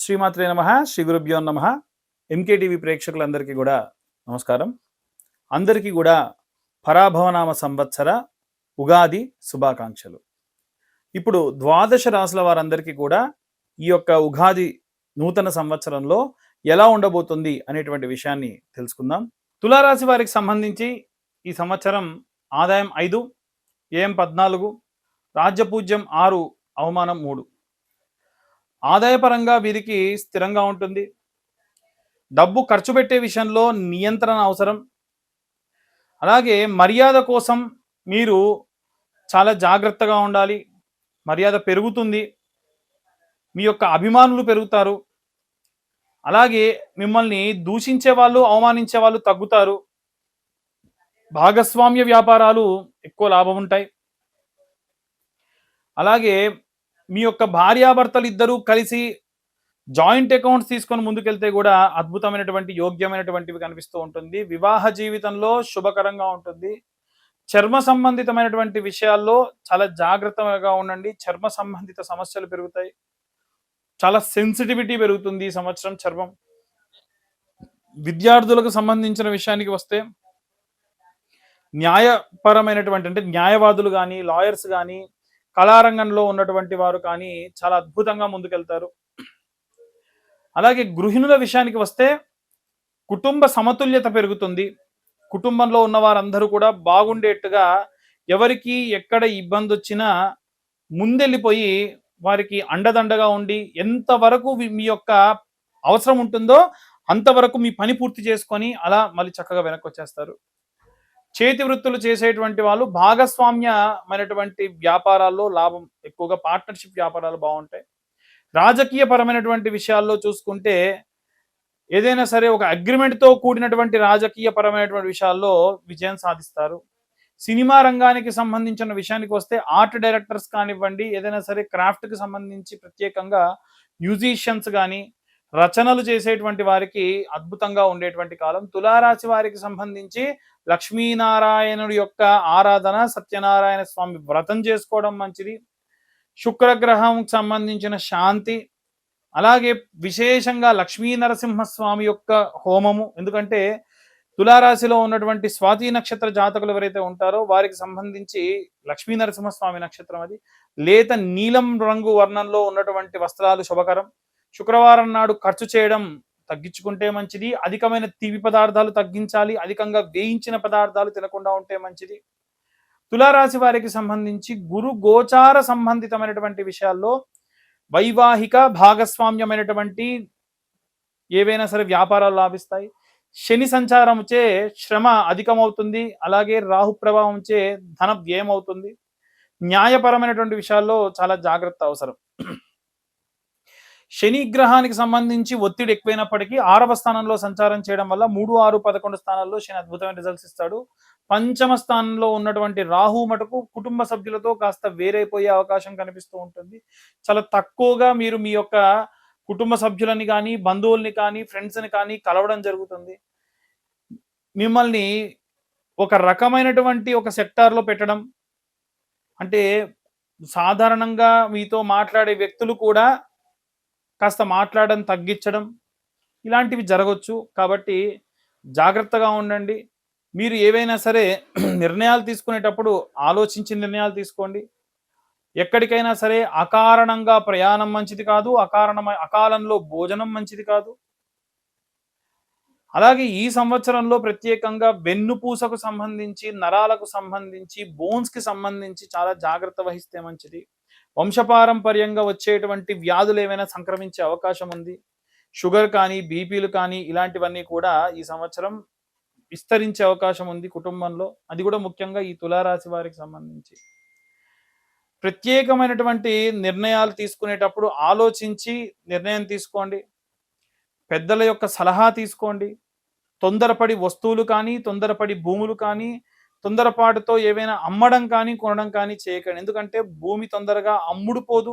శ్రీమాత్రే నమః శ్రీ గురుభ్యో నమః ఎంకేటీవీ ప్రేక్షకులందరికీ కూడా నమస్కారం. అందరికీ కూడా పరాభవనామ సంవత్సర ఉగాది శుభాకాంక్షలు. ఇప్పుడు ద్వాదశ రాశుల వారందరికీ కూడా ఈ యొక్క ఉగాది నూతన సంవత్సరంలో ఎలా ఉండబోతుంది అనేటువంటి విషయాన్ని తెలుసుకుందాం. తులారాశి వారికి సంబంధించి ఈ సంవత్సరం ఆదాయం 5, వ్యయం 14, రాజ్యపూజ్యం 6, అవమానం 3. ఆదాయపరంగా వీరికి స్థిరంగా ఉంటుంది. డబ్బు ఖర్చు పెట్టే విషయంలో నియంత్రణ అవసరం. అలాగే మర్యాద కోసం మీరు చాలా జాగ్రత్తగా ఉండాలి. మర్యాద పెరుగుతుంది, మీ యొక్క అభిమానులు పెరుగుతారు. అలాగే మిమ్మల్ని దూషించే వాళ్ళు, అవమానించే వాళ్ళు తగ్గుతారు. భాగస్వామ్య వ్యాపారాలు ఎక్కువ లాభం ఉంటాయి. అలాగే మీ యొక్క భార్యాభర్తలు ఇద్దరూ కలిసి జాయింట్ అకౌంట్స్ తీసుకొని ముందుకెళ్తే కూడా అద్భుతమైనటువంటి యోగ్యమైనటువంటివి కనిపిస్తూ ఉంటుంది. వివాహ జీవితంలో శుభకరంగా ఉంటుంది. చర్మ సంబంధితమైనటువంటి విషయాల్లో చాలా జాగ్రత్తగా ఉండండి. చర్మ సంబంధిత సమస్యలు పెరుగుతాయి. చాలా సెన్సిటివిటీ పెరుగుతుంది ఈ సంవత్సరం చర్మం. విద్యార్థులకు సంబంధించిన విషయానికి వస్తే న్యాయపరమైనటువంటి అంటే న్యాయవాదులు కానీ, లాయర్స్ కానీ, కళారంగంలో ఉన్నటువంటి వారు కానీ చాలా అద్భుతంగా ముందుకెళ్తారు. అలాగే గృహిణుల విషయానికి వస్తే కుటుంబ సమతుల్యత పెరుగుతుంది. కుటుంబంలో ఉన్న వారందరూ కూడా బాగుండేట్టుగా ఎవరికి ఎక్కడ ఇబ్బంది వచ్చినా ముందెళ్ళిపోయి వారికి అండదండగా ఉండి ఎంతవరకు మీ యొక్క అవసరం ఉంటుందో అంతవరకు మీ పని పూర్తి చేసుకొని అలా మళ్ళీ చక్కగా వెనక్కి వచ్చేస్తారు. చేతి వృత్తులు చేసేటువంటి వాళ్ళు భాగస్వామ్యమైనటువంటి వ్యాపారాల్లో లాభం ఎక్కువగా, పార్ట్నర్షిప్ వ్యాపారాలు బాగుంటాయి. రాజకీయ పరమైనటువంటి విషయాల్లో చూసుకుంటే ఏదైనా సరే ఒక అగ్రిమెంట్తో కూడినటువంటి రాజకీయ పరమైనటువంటి విషయాల్లో విజయం సాధిస్తారు. సినిమా రంగానికి సంబంధించిన విషయానికి వస్తే ఆర్ట్ డైరెక్టర్స్ కానివ్వండి, ఏదైనా సరే క్రాఫ్ట్కి సంబంధించి ప్రత్యేకంగా మ్యూజిషియన్స్ కానీ రచనలు చేసేటువంటి వారికి అద్భుతంగా ఉండేటువంటి కాలం. తులారాశి వారికి సంబంధించి లక్ష్మీనారాయణుడి యొక్క ఆరాధన, సత్యనారాయణ స్వామి వ్రతం చేసుకోవడం మంచిది. శుక్రగ్రహం సంబంధించిన శాంతి, అలాగే విశేషంగా లక్ష్మీ నరసింహస్వామి యొక్క హోమము. ఎందుకంటే తులారాశిలో ఉన్నటువంటి స్వాతి నక్షత్ర జాతకులు ఎవరైతే ఉంటారో వారికి సంబంధించి లక్ష్మీ నరసింహస్వామి నక్షత్రం అది. లేత నీలం రంగు వర్ణంలో ఉన్నటువంటి వస్త్రాలు శుభకరం. శుక్రవారం నాడు ఖర్చు చేయడం తగ్గించుకుంటే మంచిది. అధికమైన తీపి పదార్థాలు తగ్గించాలి. అధికంగా వేయించిన పదార్థాలు తినకుండా ఉంటే మంచిది. తులారాశి వారికి సంబంధించి గురు గోచార సంబంధితమైనటువంటి విషయాల్లో వైవాహిక భాగస్వామ్యమైనటువంటి ఏవైనా సరే వ్యాపారాలు లాభిస్తాయి. శని సంచారంచే శ్రమ అధికమవుతుంది. అలాగే రాహు ప్రభావంచే ధన వ్యయం అవుతుంది. న్యాయపరమైనటువంటి విషయాల్లో చాలా జాగ్రత్త అవసరం. శని గ్రహానికి సంబంధించి ఒత్తిడి ఎక్కువైనప్పటికీ 6వ స్థానంలో సంచారం చేయడం వల్ల 3, 6, 11 స్థానాల్లో శని అద్భుతమైన రిజల్ట్స్ ఇస్తాడు. పంచమ స్థానంలో ఉన్నటువంటి రాహు మటుకు కుటుంబ సభ్యులతో కాస్త వేరైపోయే అవకాశం కనిపిస్తూ ఉంటుంది. చాలా తక్కువగా మీరు మీ యొక్క కుటుంబ సభ్యులని కానీ, బంధువుల్ని కానీ, ఫ్రెండ్స్ని కానీ కలవడం జరుగుతుంది. మిమ్మల్ని ఒక రకమైనటువంటి ఒక సెక్టార్లో పెట్టడం, అంటే సాధారణంగా మీతో మాట్లాడే వ్యక్తులు కూడా కాస్త మాట్లాడడం తగ్గించడం ఇలాంటివి జరగవచ్చు. కాబట్టి జాగ్రత్తగా ఉండండి. మీరు ఏవైనా సరే నిర్ణయాలు తీసుకునేటప్పుడు ఆలోచించి నిర్ణయాలు తీసుకోండి. ఎక్కడికైనా సరే అకారణంగా ప్రయాణం మంచిది కాదు. అకాలంలో భోజనం మంచిది కాదు. అలాగే ఈ సంవత్సరంలో ప్రత్యేకంగా వెన్నుపూసకు సంబంధించి, నరాలకు సంబంధించి, బోన్స్కి సంబంధించి చాలా జాగ్రత్త వహిస్తే మంచిది. వంశపారంపర్యంగా వచ్చేటువంటి వ్యాధులు ఏమైనా సంక్రమించే అవకాశం ఉంది. షుగర్ కానీ, బీపీలు కానీ ఇలాంటివన్నీ కూడా ఈ సంవత్సరం విస్తరించే అవకాశం ఉంది కుటుంబంలో. అది కూడా ముఖ్యంగా ఈ తులారాశి వారికి సంబంధించి. ప్రత్యేకమైనటువంటి నిర్ణయాలు తీసుకునేటప్పుడు ఆలోచించి నిర్ణయం తీసుకోండి. పెద్దల యొక్క సలహా తీసుకోండి. తొందరపడి వస్తువులు కానీ, తొందరపడి భూములు కానీ, తొందరపాటుతో ఏవైనా అమ్మడం కానీ, కొనడం కానీ చేయకండి. ఎందుకంటే భూమి తొందరగా అమ్ముడుపోదు.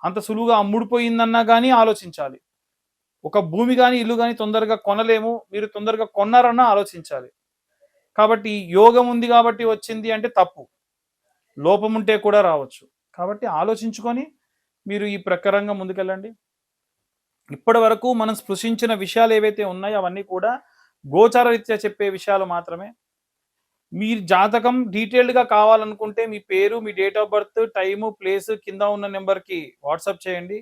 అంత సులువుగా అమ్ముడుపోయిందన్నా కానీ ఆలోచించాలి. ఒక భూమి కానీ, ఇల్లు కానీ తొందరగా కొనలేము. మీరు తొందరగా కొన్నారన్నా ఆలోచించాలి. కాబట్టి యోగం ఉంది కాబట్టి వచ్చింది అంటే తప్పు. లోపం ఉంటే కూడా రావచ్చు. కాబట్టి ఆలోచించుకొని మీరు ఈ ప్రకారంగా ముందుకెళ్ళండి. ఇప్పటి వరకు మనం స్పృశించిన విషయాలు ఏవైతే ఉన్నాయో అవన్నీ కూడా గోచార రీత్యా చెప్పే విషయాలు మాత్రమే. మీరు జాతకం డీటెయిల్డ్‌గా కావాలనుకుంటే మీ పేరు, మీ date of birth, time, place కింద ఉన్న నంబర్‌కి వాట్సాప్ చేయండి.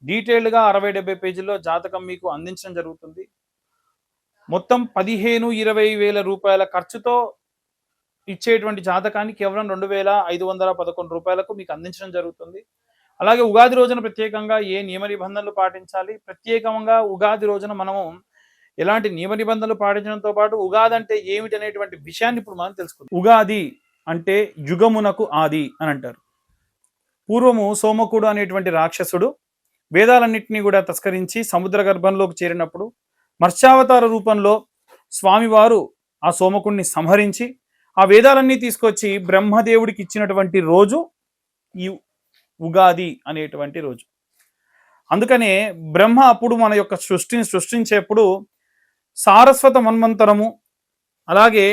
డీటెయిల్డ్‌గా 60, 70 పేజీల్లో జాతకం మీకు అందించడం జరుగుతుంది. మొత్తం 15, 20 వేల రూపాయల ఖర్చుతో ఇచ్చేటువంటి జాతకాన్ని కేవలం 2,511 రూపాయలకు మీకు అందించడం జరుగుతుంది. అలాగే ఉగాది రోజున ప్రత్యేకంగా ఏ నియమ నిబంధనలు పాటించాలి, ప్రత్యేకంగా ఉగాది రోజున మనము ఎలాంటి నియమ నిబంధనలు పాటించడంతో పాటు ఉగాది అంటే ఏమిటి అనేటువంటి విషయాన్ని ఇప్పుడు మనం తెలుసుకుందాం. ఉగాది అంటే యుగమునకు ఆది అని అంటారు. పూర్వము సోమకుడు అనేటువంటి రాక్షసుడు వేదాలన్నింటినీ కూడా తస్కరించి సముద్ర గర్భంలోకి చేరినప్పుడు మత్స్యావతార రూపంలో స్వామివారు ఆ సోమకుడిని సంహరించి ఆ వేదాలన్నీ తీసుకొచ్చి బ్రహ్మదేవుడికి ఇచ్చినటువంటి రోజు ఈ ఉగాది అనేటువంటి రోజు. అందుకనే బ్రహ్మ అప్పుడు మన యొక్క సృష్టిని సృష్టించేప్పుడు సారస్వత మన్వంతరము, అలాగే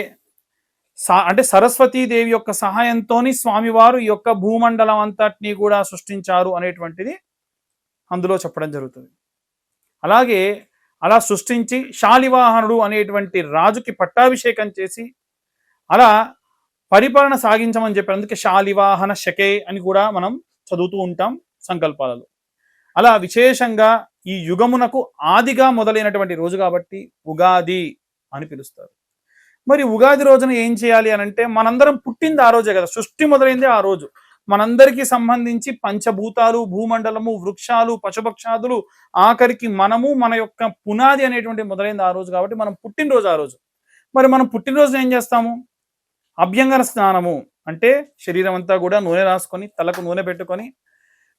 అంటే సరస్వతీదేవి యొక్క సహాయంతోని స్వామివారు ఈ యొక్క భూమండలం అంతటినీ కూడా సృష్టించారు అనేటువంటిది అందులో చెప్పడం జరుగుతుంది. అలాగే అలా సృష్టించి శాలివాహనుడు అనేటువంటి రాజుకి పట్టాభిషేకం చేసి అలా పరిపాలన సాగించమని చెప్పారు. అందుకే శాలివాహన శకే అని కూడా మనం చదువుతూ ఉంటాం సంకల్పాలలో. అలా విశేషంగా ఈ యుగమునకు ఆదిగా మొదలైనటువంటి రోజు కాబట్టి ఉగాది అని పిలుస్తారు. మరి ఉగాది రోజున ఏం చేయాలి అని అంటే, మనందరం పుట్టింది ఆ రోజే కదా, సృష్టి మొదలైంది ఆ రోజు. మనందరికీ సంబంధించి పంచభూతాలు, భూమండలము, వృక్షాలు, పశుపక్షాదులు, ఆఖరికి మనము, మన యొక్క పునాది అనేటువంటి మొదలైంది ఆ రోజు కాబట్టి మనం పుట్టినరోజు ఆ రోజు. మరి మనం పుట్టినరోజు ఏం చేస్తాము? అభ్యంగన స్నానము అంటే శరీరం అంతా కూడా నూనె రాసుకొని, తలకు నూనె పెట్టుకొని,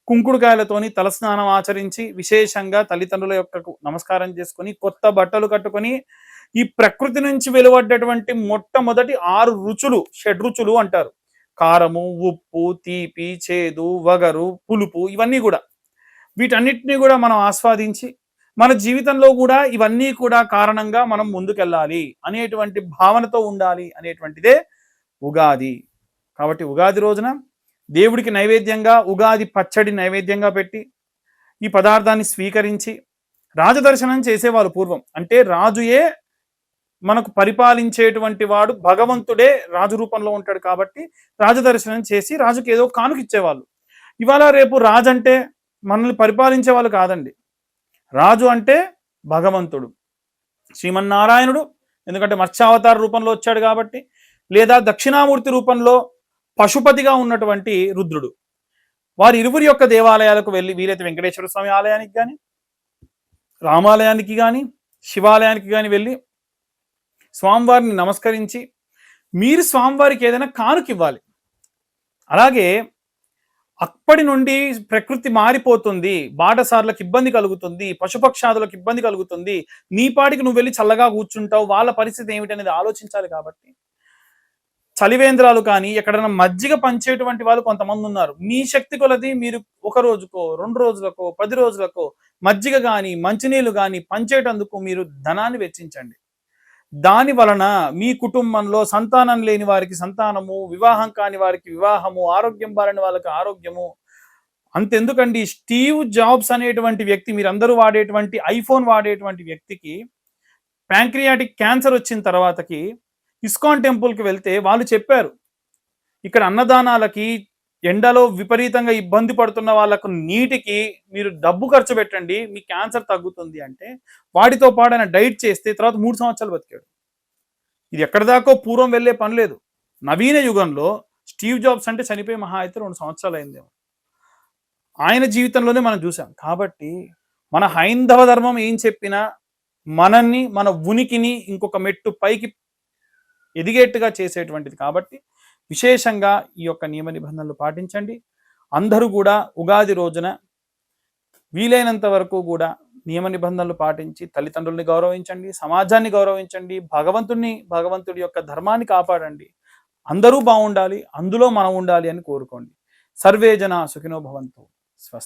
కుంకుడుకాయలతోని తలస్నానం ఆచరించి, విశేషంగా తల్లిదండ్రుల యొక్క నమస్కారం చేసుకొని, కొత్త బట్టలు కట్టుకొని, ఈ ప్రకృతి నుంచి వెలువడ్డటువంటి మొట్టమొదటి 6 రుచులు, షడ్రుచులు అంటారు. కారము, ఉప్పు, తీపి, చేదు, వగరు, పులుపు, ఇవన్నీ కూడా వీటన్నిటినీ కూడా మనం ఆస్వాదించి మన జీవితంలో కూడా ఇవన్నీ కూడా కారణంగా మనం ముందుకెళ్ళాలి అనేటువంటి భావనతో ఉండాలి అనేటువంటిదే ఉగాది. కాబట్టి ఉగాది రోజున దేవుడికి నైవేద్యంగా ఉగాది పచ్చడి నైవేద్యంగా పెట్టి ఈ పదార్థాన్ని స్వీకరించి రాజదర్శనం చేసేవాళ్ళు పూర్వం. అంటే రాజుయే మనకు పరిపాలించేటువంటి వాడు, భగవంతుడే రాజు రూపంలో ఉంటాడు కాబట్టి రాజదర్శనం చేసి రాజుకి ఏదో కానుక ఇచ్చేవాళ్ళు. ఇవాళ రేపు రాజు అంటే మనల్ని పరిపాలించే వాళ్ళు కాదండి. రాజు అంటే భగవంతుడు, శ్రీమన్నారాయణుడు. ఎందుకంటే మత్స్యావతార రూపంలో వచ్చాడు కాబట్టి, లేదా దక్షిణామూర్తి రూపంలో పశుపతిగా ఉన్నటువంటి రుద్రుడు. వారి ఇరువురి యొక్క దేవాలయాలకు వెళ్ళి, వీలైతే వెంకటేశ్వర స్వామి ఆలయానికి కానీ, రామాలయానికి కానీ, శివాలయానికి కానీ వెళ్ళి స్వామివారిని నమస్కరించి మీరు స్వామివారికి ఏదైనా కానుక ఇవ్వాలి. అలాగే అప్పటి నుండి ప్రకృతి మారిపోతుంది, బాటసార్లకు ఇబ్బంది కలుగుతుంది, పశుపక్షాదులకు ఇబ్బంది కలుగుతుంది, నీ పాటికి నువ్వు వెళ్ళి చల్లగా కూర్చుంటావు, వాళ్ళ పరిస్థితి ఏమిటనేది ఆలోచించాలి. కాబట్టి చలివేంద్రాలు కానీ ఎక్కడైనా మజ్జిగ పంచేటువంటి వాళ్ళు కొంతమంది ఉన్నారు. మీ శక్తి కొలది మీరు 1 రోజుకో, 2 రోజులకో, 10 రోజులకో మజ్జిగ కానీ మంచినీళ్ళు కానీ పంచేటందుకు మీరు ధనాన్ని వెచ్చించండి. దాని వలన మీ కుటుంబంలో సంతానం లేని వారికి సంతానము, వివాహం కాని వారికి వివాహము, ఆరోగ్యం బారని వాళ్ళకి ఆరోగ్యము. అంతెందుకండి, స్టీవ్ జాబ్స్ అనేటువంటి వ్యక్తి, మీరందరూ వాడేటువంటి ఐఫోన్ వాడేటువంటి వ్యక్తికి ప్యాంక్రియాటిక్ క్యాన్సర్ వచ్చిన తర్వాతకి ఇస్కాన్ టెంపుల్కి వెళ్తే వాళ్ళు చెప్పారు, ఇక్కడ అన్నదానాలకి, ఎండలో విపరీతంగా ఇబ్బంది పడుతున్న వాళ్ళకు నీటికి మీరు డబ్బు ఖర్చు పెట్టండి, మీ క్యాన్సర్ తగ్గుతుంది అంటే వాటితో పాటు ఆయన డైట్ చేస్తే తర్వాత 3 సంవత్సరాలు బతికాడు. ఇది ఎక్కడి దాకో పూర్వం వెళ్ళే పని లేదు. నవీన యుగంలో స్టీవ్ జాబ్స్ అంటే చనిపోయి మహా అయితే 2 సంవత్సరాలు అయిందేమో. ఆయన జీవితంలోనే మనం చూసాం. కాబట్టి మన హైందవ ధర్మం ఏం చెప్పినా మనల్ని, మన ఉనికిని ఇంకొక మెట్టు పైకి ఎదిగేట్టుగా చేసేటువంటిది. కాబట్టి విశేషంగా ఈ యొక్క నియమ నిబంధనలు పాటించండి. అందరూ కూడా ఉగాది రోజున వీలైనంత వరకు కూడా నియమ నిబంధనలు పాటించి తల్లిదండ్రుల్ని గౌరవించండి, సమాజాన్ని గౌరవించండి, భగవంతుడి యొక్క ధర్మాన్ని కాపాడండి. అందరూ బాగుండాలి, అందులో మనం ఉండాలి అని కోరుకోండి. సర్వే జన సుఖినో భవంతు.